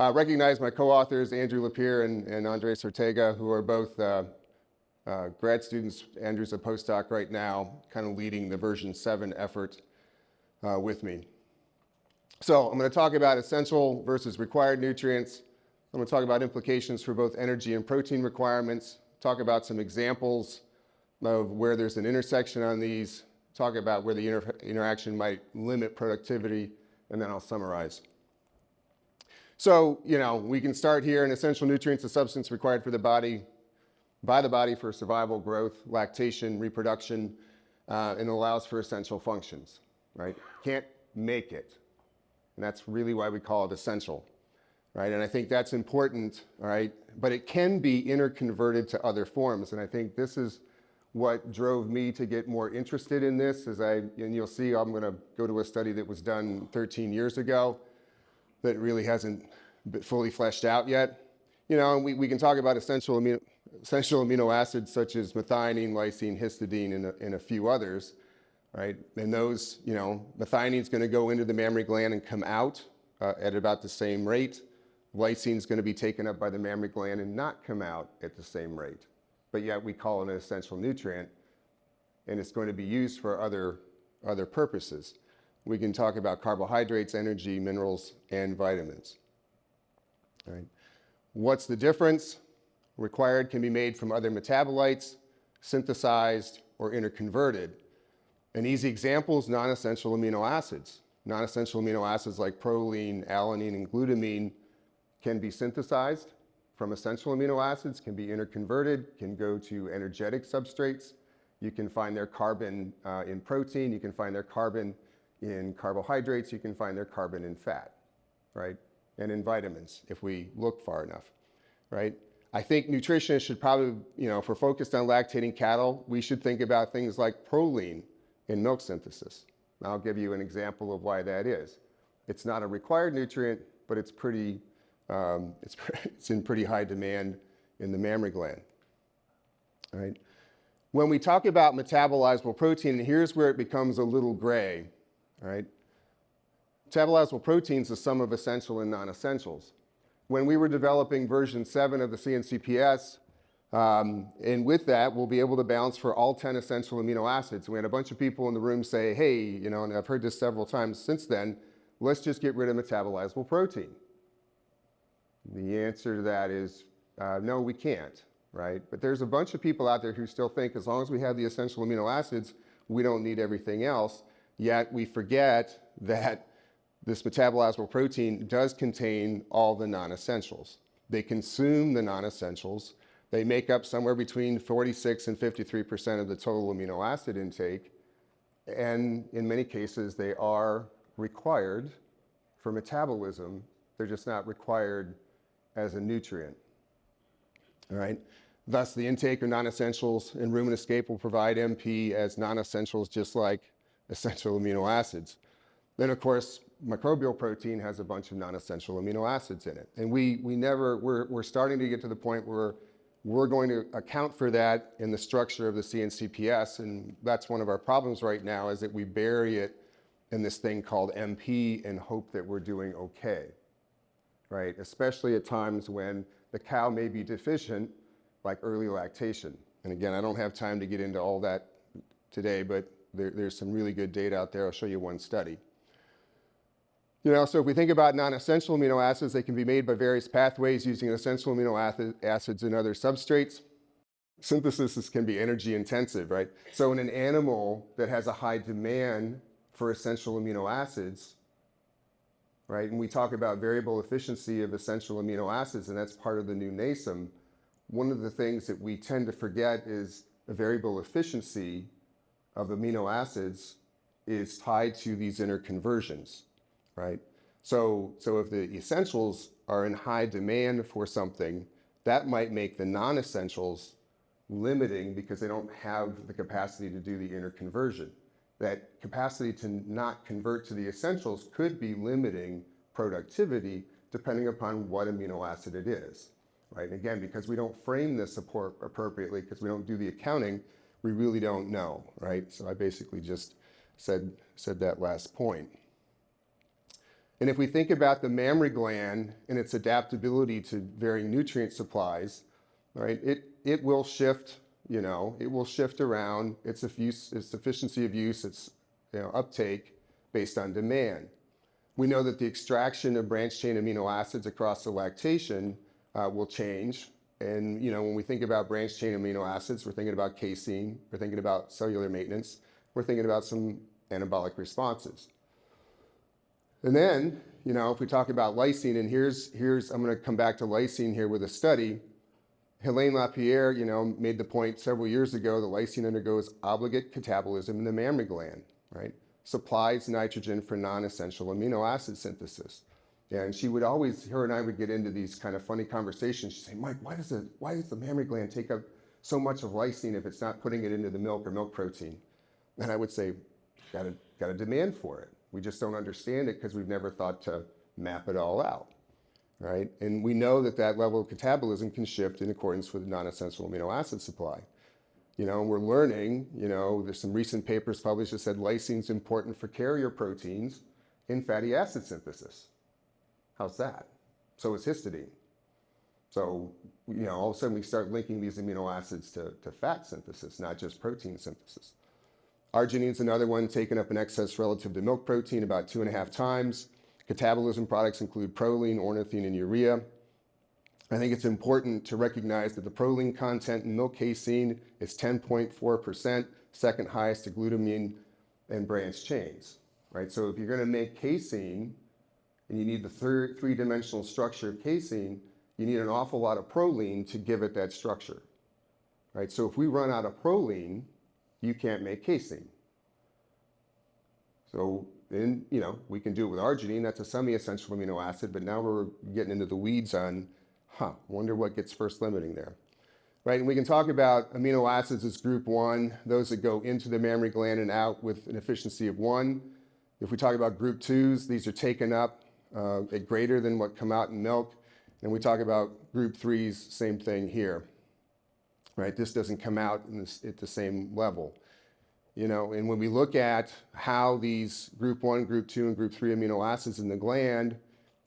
Recognize my co-authors, Andrew Lapierre and Andres Ortega, who are both grad students. Andrew's a postdoc right now, kind of leading the version 7 effort with me. So I'm going to talk about essential versus required nutrients. I'm going to talk about implications for both energy and protein requirements, talk about some examples of where there's an intersection on these, talk about where the interaction might limit productivity, and then I'll summarize. So, we can start here. An essential nutrient's a substance required for the body, by the body for survival, growth, lactation, reproduction, and allows for essential functions, right? Can't make it. And that's really why we call it essential, right? And I think that's important, all right? But it can be interconverted to other forms. And I think this is what drove me to get more interested in this. And you'll see I'm going to go to a study that was done 13 years ago that really hasn't been fully fleshed out yet. We can talk about essential amino acids such as methionine, lysine, histidine, and a few others, right? And those, methionine is going to go into the mammary gland and come out at about the same rate. Lysine is going to be taken up by the mammary gland and not come out at the same rate. But yet we call it an essential nutrient, and it's going to be used for other purposes. We can talk about carbohydrates, energy, minerals, and vitamins. All right. What's the difference? Required can be made from other metabolites, synthesized, or interconverted. An easy example is non-essential amino acids. Non-essential amino acids like proline, alanine, and glutamine can be synthesized from essential amino acids, can be interconverted, can go to energetic substrates. You can find their carbon in protein, you can find their carbon in carbohydrates, you can find their carbon in fat, right? And in vitamins, if we look far enough, right? I think nutritionists should probably, if we're focused on lactating cattle, we should think about things like proline in milk synthesis. I'll give you an example of why that is. It's not a required nutrient, but it's it's in pretty high demand in the mammary gland, all right? When we talk about metabolizable protein, and here's where it becomes a little gray, all right? Metabolizable protein is the sum of essential and non-essentials. When we were developing version 7 of the CNCPS, and with that, we'll be able to balance for all 10 essential amino acids. We had a bunch of people in the room say, hey, and I've heard this several times since then, let's just get rid of metabolizable protein. The answer to that is, no, we can't, right? But there's a bunch of people out there who still think as long as we have the essential amino acids, we don't need everything else. Yet we forget that this metabolizable protein does contain all the non-essentials. They consume the non-essentials. They make up somewhere between 46 and 53% of the total amino acid intake. And in many cases, they are required for metabolism. They're just not required as a nutrient, all right? Thus, the intake of non-essentials in rumen escape will provide MP as non-essentials, just like essential amino acids. Then, of course, microbial protein has a bunch of non-essential amino acids in it. And we're starting to get to the point where we're going to account for that in the structure of the CNCPS, and that's one of our problems right now, is that we bury it in this thing called MP and hope that we're doing okay, right? Especially at times when the cow may be deficient, like early lactation. And again, I don't have time to get into all that today, but there's some really good data out there. I'll show you one study. So if we think about non-essential amino acids, they can be made by various pathways using essential amino acids and other substrates. Synthesis can be energy intensive, right? So in an animal that has a high demand for essential amino acids, right? And we talk about variable efficiency of essential amino acids, and that's part of the new NASM. One of the things that we tend to forget is the variable efficiency of amino acids is tied to these interconversions, right? So if the essentials are in high demand for something, that might make the non-essentials limiting because they don't have the capacity to do the interconversion. That capacity to not convert to the essentials could be limiting productivity depending upon what amino acid it is, right? Again, because we don't frame this appropriately, because we don't do the accounting, we really don't know, right? So I basically just said that last point. And if we think about the mammary gland and its adaptability to varying nutrient supplies, right, it will shift, it will shift around its efficiency of use, its uptake based on demand. We know that the extraction of branched chain amino acids across the lactation will change. And when we think about branched chain amino acids, we're thinking about casein, we're thinking about cellular maintenance, we're thinking about some anabolic responses. And then, if we talk about lysine, and I'm going to come back to lysine here with a study. Helene Lapierre, made the point several years ago that lysine undergoes obligate catabolism in the mammary gland, right? Supplies nitrogen for non-essential amino acid synthesis. And she would always, her and I would get into these kind of funny conversations. She'd say, Mike, why does the mammary gland take up so much of lysine if it's not putting it into the milk or milk protein? And I would say, got a demand for it. We just don't understand it because we've never thought to map it all out, right? And we know that level of catabolism can shift in accordance with non-essential amino acid supply. We're learning, there's some recent papers published that said lysine is important for carrier proteins in fatty acid synthesis. How's that? So is histidine. So, all of a sudden we start linking these amino acids to fat synthesis, not just protein synthesis. Arginine's another one, taken up in excess relative to milk protein, about 2.5 times. Catabolism products include proline, ornithine, and urea. I think it's important to recognize that the proline content in milk casein is 10.4%, second highest to glutamine and branched chains, right? So if you're going to make casein, and you need the three-dimensional structure of casein, you need an awful lot of proline to give it that structure, right? So if we run out of proline, you can't make casein. So then, we can do it with arginine. That's a semi-essential amino acid, but now we're getting into the weeds on, wonder what gets first limiting there, right? And we can talk about amino acids as group 1, those that go into the mammary gland and out with an efficiency of 1. If we talk about group 2s, these are taken up at greater than what come out in milk. And we talk about group 3s, same thing here. Right, this doesn't come out at the same level. And when we look at how these group 1, group 2, and group 3 amino acids in the gland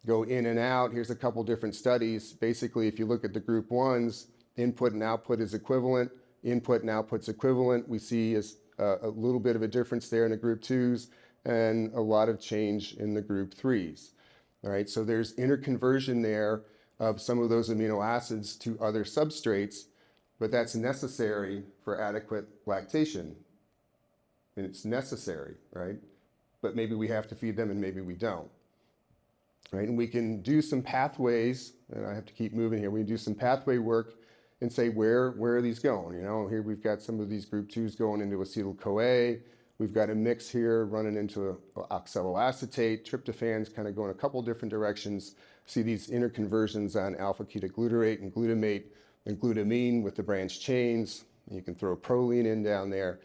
go in and out, here's a couple different studies. Basically, if you look at the group 1s, input and output is equivalent, input and output's equivalent. We see a little bit of a difference there in the group 2s and a lot of change in the group 3s. All right, so there's interconversion there of some of those amino acids to other substrates, but that's necessary for adequate lactation. And it's necessary, right? But maybe we have to feed them and maybe we don't. Right? And we can do some pathways, and I have to keep moving here. We can do some pathway work and say, where are these going? Here we've got some of these group 2s going into acetyl-CoA. We've got a mix here running into oxaloacetate. Tryptophan's kind of going a couple different directions. See these interconversions on alpha-ketoglutarate and glutamate and glutamine with the branched chains. You can throw proline in down there.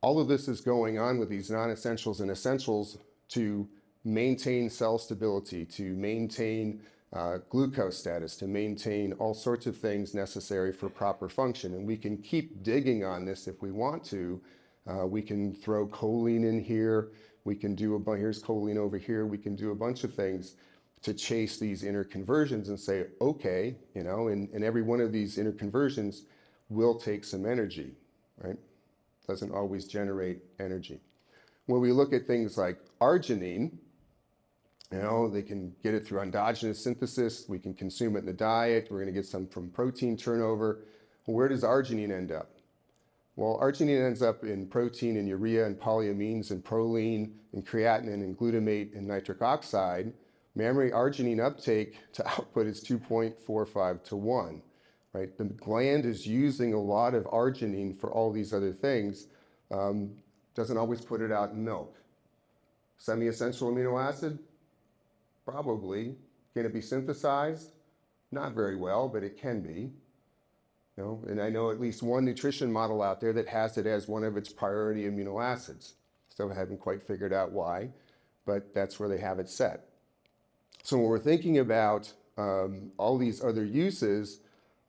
All of this is going on with these non-essentials and essentials to maintain cell stability, to maintain glucose status, to maintain all sorts of things necessary for proper function. And we can keep digging on this if we want to. We can throw choline in here. We can do here's choline over here. We can do a bunch of things to chase these interconversions and say, okay, and every one of these interconversions will take some energy, right? Doesn't always generate energy. When we look at things like arginine, they can get it through endogenous synthesis. We can consume it in the diet. We're going to get some from protein turnover. Well, where does arginine end up? Well, arginine ends up in protein and urea and polyamines and proline and creatinine and glutamate and nitric oxide. Mammary arginine uptake to output is 2.45 to 1. Right? The gland is using a lot of arginine for all these other things. Doesn't always put it out in milk. Semi-essential amino acid? Probably. Can it be synthesized? Not very well, but it can be. And I know at least one nutrition model out there that has it as one of its priority amino acids. Still haven't quite figured out why, but that's where they have it set. So when we're thinking about all these other uses,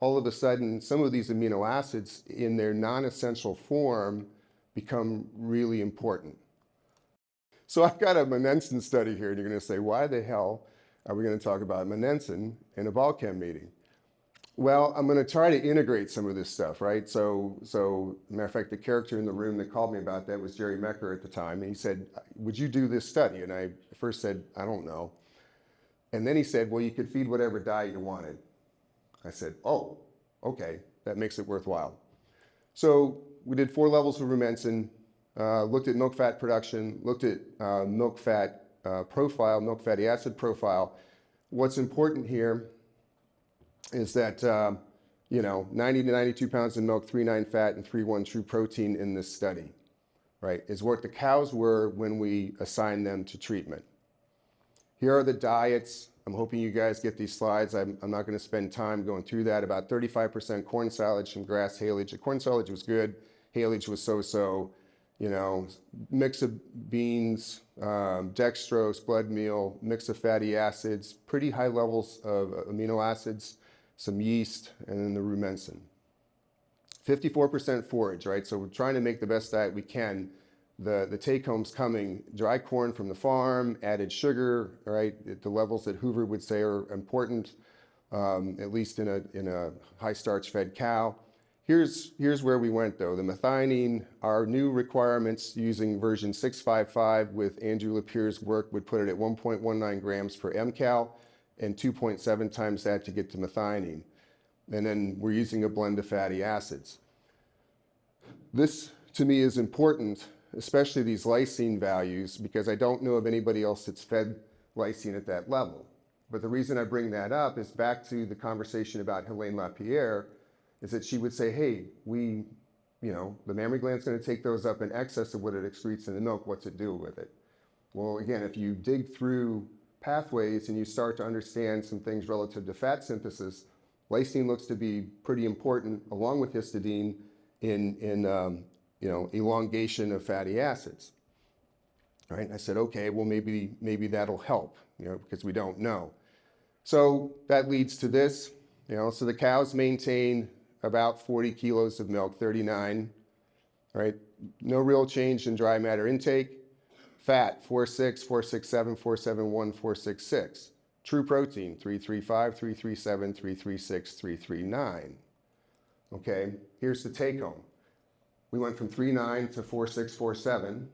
all of a sudden, some of these amino acids in their non-essential form become really important. So I've got a monensin study here, and you're going to say, why the hell are we going to talk about monensin in a vol chem meeting? Well, I'm going to try to integrate some of this stuff, right? So matter of fact, the character in the room that called me about that was Jerry Mecker at the time. And he said, would you do this study? And I first said, I don't know. And then he said, well, you could feed whatever diet you wanted. I said, oh, okay, that makes it worthwhile. So we did 4 levels of rumensin, looked at milk fat production, looked at milk fat profile, milk fatty acid profile. What's important here is that, 90 to 92 pounds of milk, 3.9 fat, and 3.1 true protein in this study, right, is what the cows were when we assigned them to treatment. Here are the diets. I'm hoping you guys get these slides. I'm not going to spend time going through that. About 35% corn silage from grass haylage. The corn silage was good. Haylage was so-so. Mix of beans, dextrose, blood meal, mix of fatty acids, pretty high levels of amino acids, some yeast, and then the rumensin. 54% forage, right? So we're trying to make the best diet we can. The take-home's coming, dry corn from the farm, added sugar, right? At the levels that Hoover would say are important, at least in a high starch fed cow. Here's where we went though. The methionine, our new requirements using version 655 with Andrew Lapierre's work would put it at 1.19 grams per mcal and 2.7 times that to get to methionine. And then we're using a blend of fatty acids. This to me is important, especially these lysine values, because I don't know of anybody else that's fed lysine at that level. But the reason I bring that up is back to the conversation about Helene Lapierre, is that she would say, hey, the mammary gland's going to take those up in excess of what it excretes in the milk. What's it do with it? Well, again, if you dig through pathways and you start to understand some things relative to fat synthesis, lysine looks to be pretty important, along with histidine, in elongation of fatty acids. All right, and I said, okay, well, maybe that'll help, because we don't know. So that leads to this, so the cows maintain about 40 kilos of milk, 39, right? No real change in dry matter intake. Fat, 4.6, 4.67, 4.71, 4.66. True protein, 3.35, 3.37, 3.36, 3.39. Okay, here's the take home. We went from 3.9 to 4.6, 4.7.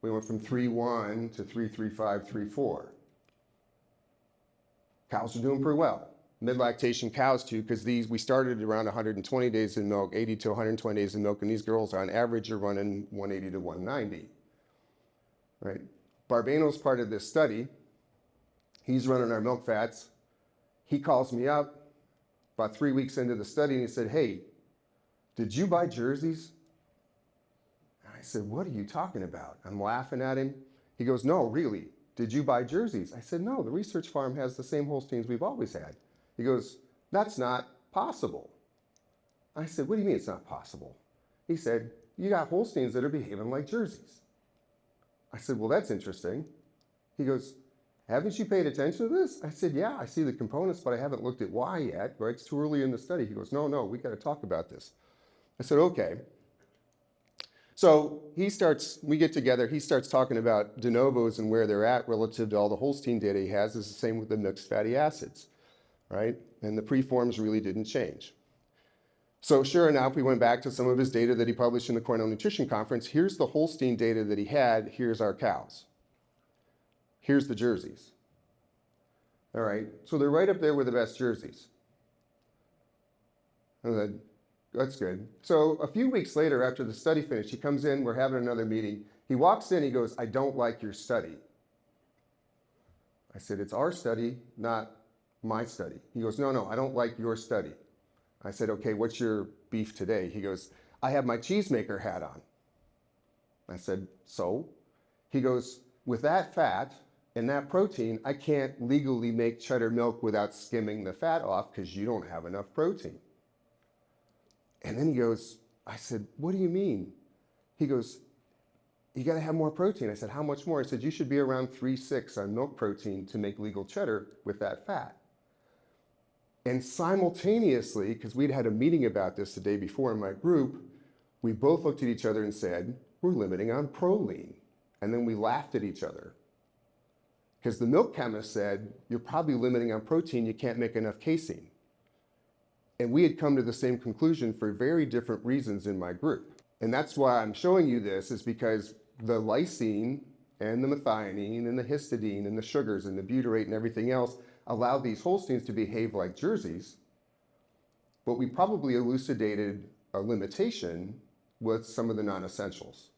We went from 3.1 to 3.35, 3.4. Cows are doing pretty well. Mid-lactation cows too, because we started around 120 days in milk, 80 to 120 days in milk, and these girls on average are running 180 to 190. Right? Barbano's part of this study. He's running our milk fats. He calls me up about 3 weeks into the study and he said, hey, did you buy jerseys? And I said, what are you talking about? I'm laughing at him. He goes, no, really, did you buy jerseys? I said, no, the research farm has the same Holsteins we've always had. He goes, that's not possible. I said, what do you mean it's not possible? He said, you got Holsteins that are behaving like jerseys. I said, well, that's interesting. He goes, haven't you paid attention to this? I said, yeah, I see the components, but I haven't looked at why yet, right? It's too early in the study. He goes, no, we got to talk about this. I said, okay. So we get together, he starts talking about de novos and where they're at relative to all the Holstein data he has. It's the same with the mixed fatty acids, right? And the preforms really didn't change. So sure enough, we went back to some of his data that he published in the Cornell Nutrition Conference. Here's the Holstein data that he had. Here's our cows. Here's the jerseys. All right, so they're right up there with the best jerseys. I said, that's good. So a few weeks later, after the study finished, he comes in, we're having another meeting. He walks in, he goes, I don't like your study. I said, it's our study, not my study. He goes, no, I don't like your study. I said, okay, what's your beef today? He goes, I have my cheesemaker hat on. I said, so? He goes, with that fat and that protein, I can't legally make cheddar milk without skimming the fat off because you don't have enough protein. And then he goes, I said, what do you mean? He goes, you got to have more protein. I said, how much more? I said, you should be around 3.6 on milk protein to make legal cheddar with that fat. And simultaneously, because we'd had a meeting about this the day before in my group, we both looked at each other and said, we're limiting on proline. And then we laughed at each other because the milk chemist said, you're probably limiting on protein, you can't make enough casein. And we had come to the same conclusion for very different reasons in my group. And that's why I'm showing you this, is because the lysine and the methionine and the histidine and the sugars and the butyrate and everything else allow these Holsteins to behave like jerseys. But we probably elucidated a limitation with some of the non-essentials.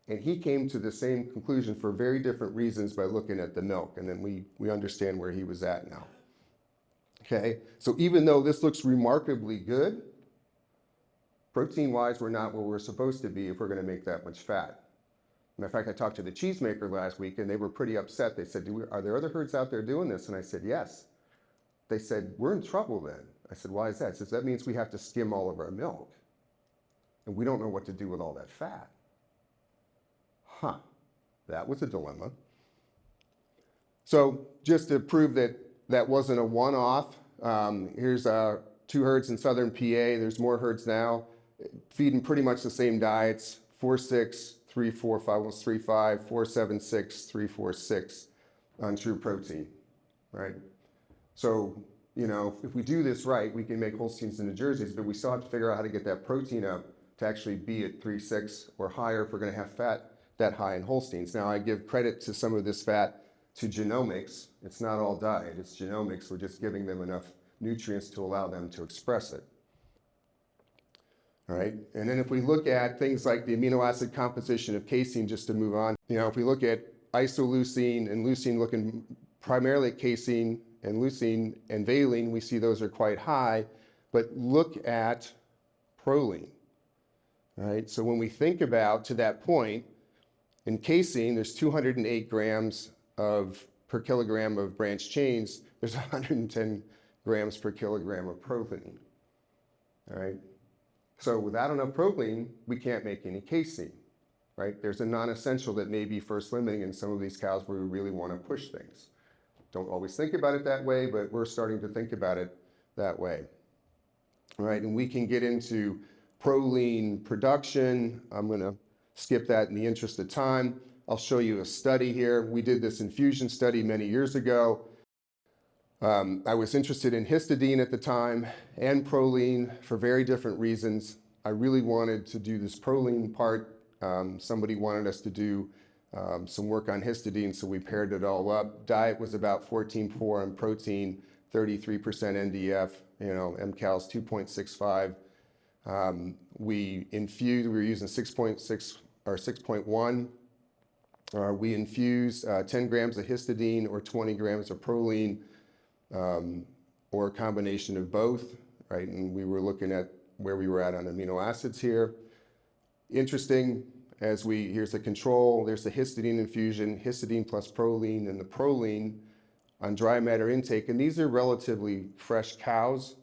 And he came to the same conclusion for very different reasons by looking at the milk. And then we understand where he was at now. Okay, so even though this looks remarkably good, protein-wise, we're not where we're supposed to be if we're going to make that much fat. Matter of fact, I talked to the cheesemaker last week, and they were pretty upset. They said, are there other herds out there doing this? And I said, yes. They said, we're in trouble then. I said, why is that? He says, that means we have to skim all of our milk. And we don't know what to do with all that fat. Huh, that was a dilemma. So just to prove that that wasn't a one-off, here's 2 herds in southern PA. There's more herds now, feeding pretty much the same diets, 4-6, 3-4, 5-3-5, 4-7-6, 3-4-6 on true protein, right? So, you know, if we do this right, we can make Holsteins into jerseys, but we still have to figure out how to get that protein up to actually be at 3-6 or higher if we're going to have fat that high in Holsteins. Now, I give credit to some of this fat to genomics. It's not all diet, it's genomics. We're just giving them enough nutrients to allow them to express it. All right, and then if we look at things like the amino acid composition of casein, just to move on, you know, if we look at isoleucine and leucine, looking primarily at casein and leucine and valine, we see those are quite high, but look at proline. All right, so when we think about to that point, in casein, there's 208 grams per kilogram of branched chains. There's 110 grams per kilogram of proline. All right. So without enough proline, we can't make any casein. Right. There's a non-essential that may be first limiting in some of these cows where we really want to push things. Don't always think about it that way, but we're starting to think about it that way. All right. And we can get into proline production. I'm going to skip that in the interest of time. I'll show you a study here. We did this infusion study many years ago. I was interested in histidine at the time and proline for very different reasons. I really wanted to do this proline part. Somebody wanted us to do some work on histidine, so we paired it all up. Diet was about 14.4 on protein, 33% NDF, you know, mCal's 2.65. We were using 6.6 or 6.1. We infused 10 grams of histidine or 20 grams of proline, or a combination of both, right? And we were looking at where we were at on amino acids here. Interesting, here's the control, there's the histidine infusion, histidine plus proline, and the proline on dry matter intake. And these are relatively fresh cows,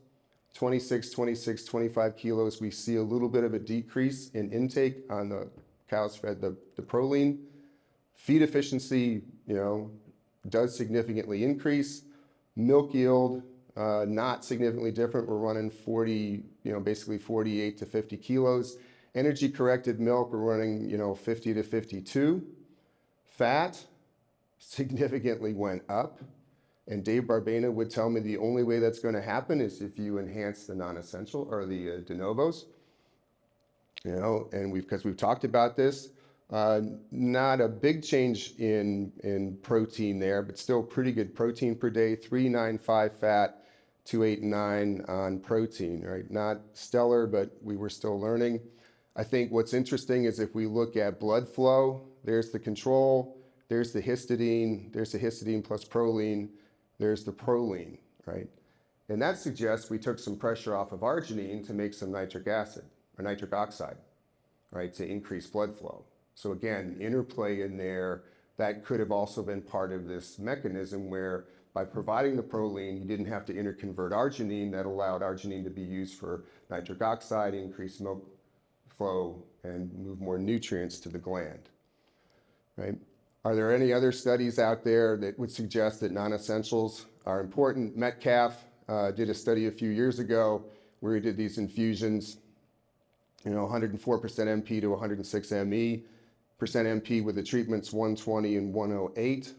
26, 25 kilos. We see a little bit of a decrease in intake on the cows fed the proline. Feed efficiency, you know, does significantly increase. Milk yield, not significantly different. We're running 40, you know, basically 48 to 50 kilos. Energy corrected milk, we're running, you know, 50 to 52. Fat significantly went up. And Dave Barbena would tell me the only way that's going to happen is if you enhance the non-essential or the de novos. You know, and because we've talked about this, not a big change in protein there, but still pretty good protein per day, 395 fat, 289 on protein, right? Not stellar, but we were still learning. I think what's interesting is if we look at blood flow, there's the control, there's the histidine plus proline, there's the proline, right? And that suggests we took some pressure off of arginine to make some nitric acid or nitric oxide, right, to increase blood flow. So again, interplay in there, that could have also been part of this mechanism where by providing the proline, you didn't have to interconvert arginine. That allowed arginine to be used for nitric oxide, increase milk flow, and move more nutrients to the gland, right? Are there any other studies out there that would suggest that non-essentials are important? Metcalf did a study a few years ago where he did these infusions, you know, 104% MP to 106 ME. MP with the treatments 120 and 108.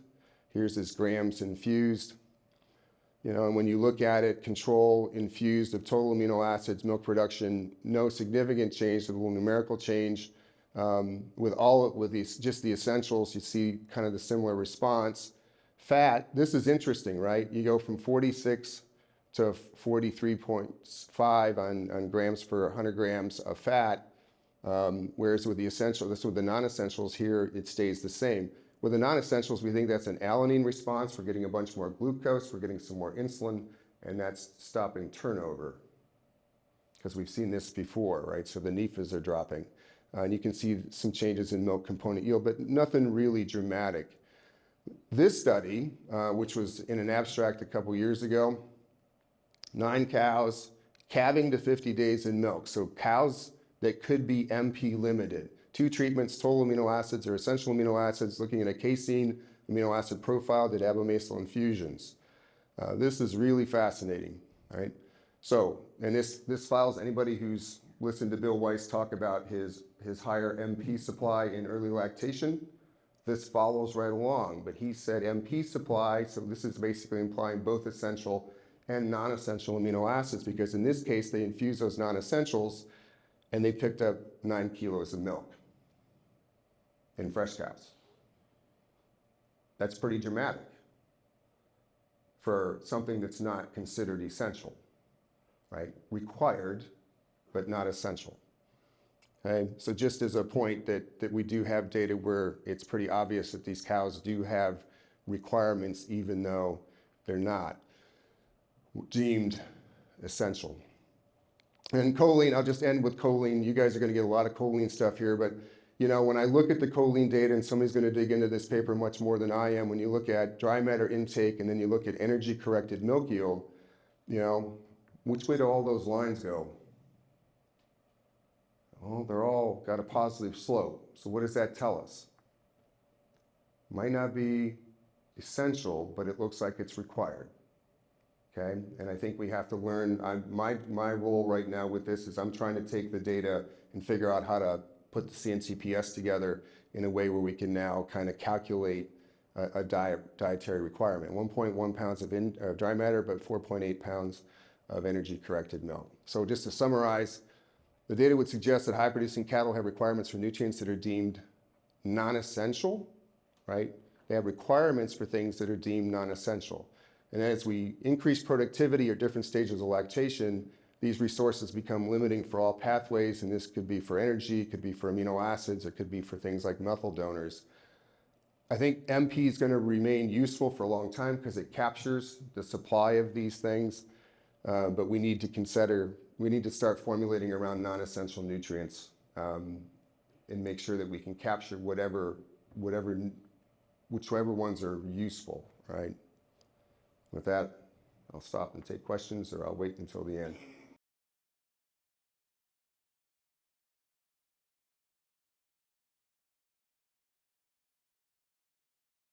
Here's his grams infused. You know, and when you look at it, control infused of total amino acids, milk production, no significant change, a little numerical change. With these, just the essentials, you see kind of the similar response. Fat, this is interesting, right? You go from 46 to 43.5 on grams per 100 grams of fat, whereas with the essential, this with the non-essentials here, it stays the same. With the non-essentials, we think that's an alanine response. We're getting a bunch more glucose, we're getting some more insulin, and that's stopping turnover. Because we've seen this before, right? So the NEFAs are dropping. And you can see some changes in milk component yield, but nothing really dramatic. This study, which was in an abstract a couple years ago, 9 cows, calving to 50 days in milk. So cows that could be MP limited. 2 treatments, total amino acids or essential amino acids, looking at a casein amino acid profile, did abomasal infusions. This is really fascinating, right? So, and this files anybody who's listened to Bill Weiss talk about his higher MP supply in early lactation, this follows right along, but he said MP supply, so this is basically implying both essential and non-essential amino acids, because in this case, they infused those non-essentials and they picked up 9 kilos of milk in fresh cows. That's pretty dramatic for something that's not considered essential, right? Required, but not essential. Okay, so just as a point that we do have data where it's pretty obvious that these cows do have requirements even though they're not deemed essential. And choline, I'll just end with choline. You guys are going to get a lot of choline stuff here, but you know, when I look at the choline data, and somebody's going to dig into this paper much more than I am, when you look at dry matter intake and then you look at energy-corrected milk yield, you know, which way do all those lines go? Well, they're all got a positive slope. So what does that tell us? Might not be essential, but it looks like it's required. Okay, and I think we have to learn. My role right now with this is I'm trying to take the data and figure out how to put the CNCPS together in a way where we can now kind of calculate a dietary requirement. 1.1 pounds of dry matter, but 4.8 pounds of energy-corrected milk. So just to summarize, the data would suggest that high-producing cattle have requirements for nutrients that are deemed non-essential, right? They have requirements for things that are deemed non-essential. And as we increase productivity at different stages of lactation, these resources become limiting for all pathways, and this could be for energy, could be for amino acids, it could be for things like methyl donors. I think MP is going to remain useful for a long time because it captures the supply of these things, but we need to start formulating around non-essential nutrients and make sure that we can capture whichever ones are useful, right? With that, I'll stop and take questions, or I'll wait until the end.